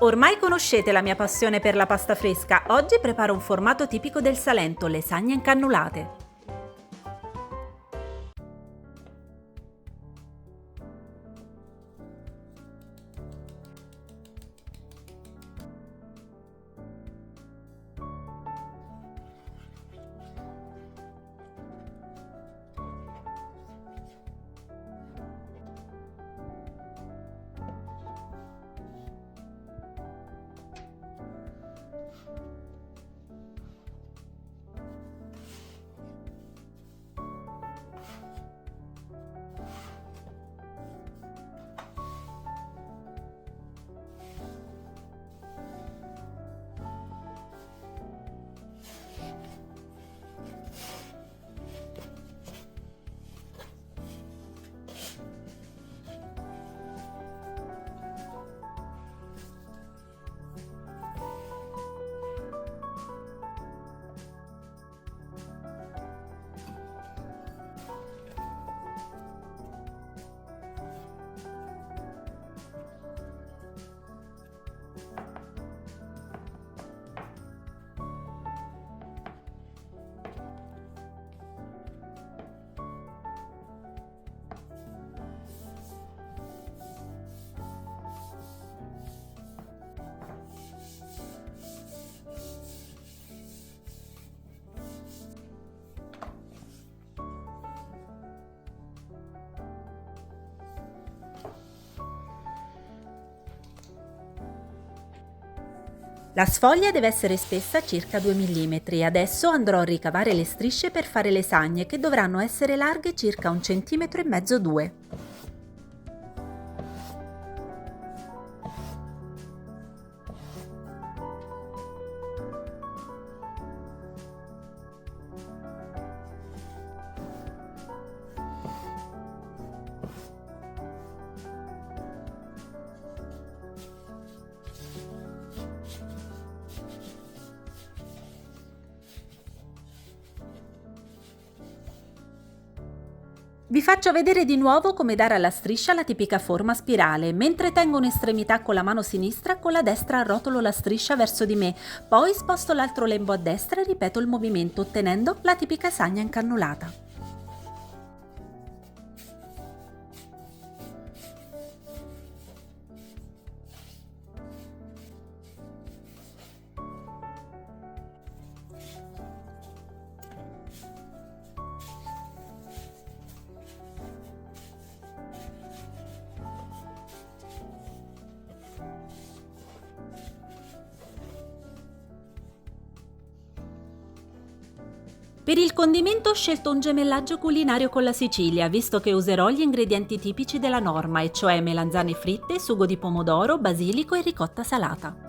Ormai conoscete la mia passione per la pasta fresca, oggi preparo un formato tipico del Salento, le sagne incannulate. La sfoglia deve essere spessa circa 2 mm. Adesso andrò a ricavare le strisce per fare le sagne, che dovranno essere larghe circa 1,5 cm, 2 cm. Vi faccio vedere di nuovo come dare alla striscia la tipica forma spirale. Mentre tengo un'estremità con la mano sinistra, con la destra arrotolo la striscia verso di me, poi sposto l'altro lembo a destra e ripeto il movimento, ottenendo la tipica sagna incannulata. Per il condimento ho scelto un gemellaggio culinario con la Sicilia, visto che userò gli ingredienti tipici della norma, e cioè melanzane fritte, sugo di pomodoro, basilico e ricotta salata.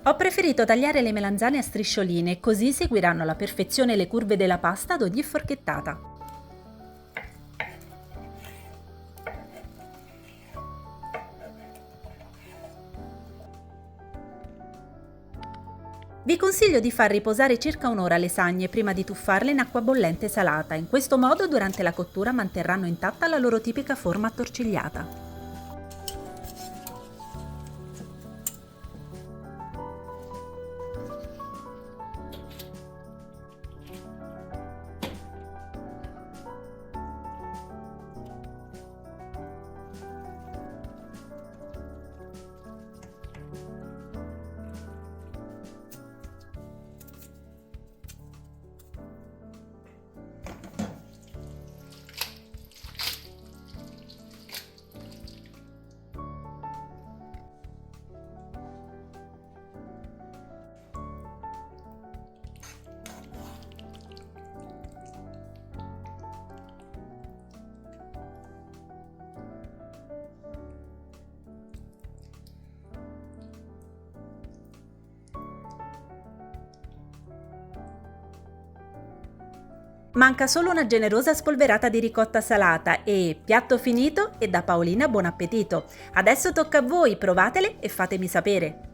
Ho preferito tagliare le melanzane a striscioline, così seguiranno alla perfezione le curve della pasta ad ogni forchettata. Vi consiglio di far riposare circa un'ora le sagne prima di tuffarle in acqua bollente salata, in questo modo durante la cottura manterranno intatta la loro tipica forma attorcigliata. Manca solo una generosa spolverata di ricotta salata e piatto finito e da Paolina buon appetito! Adesso tocca a voi, provatele e fatemi sapere!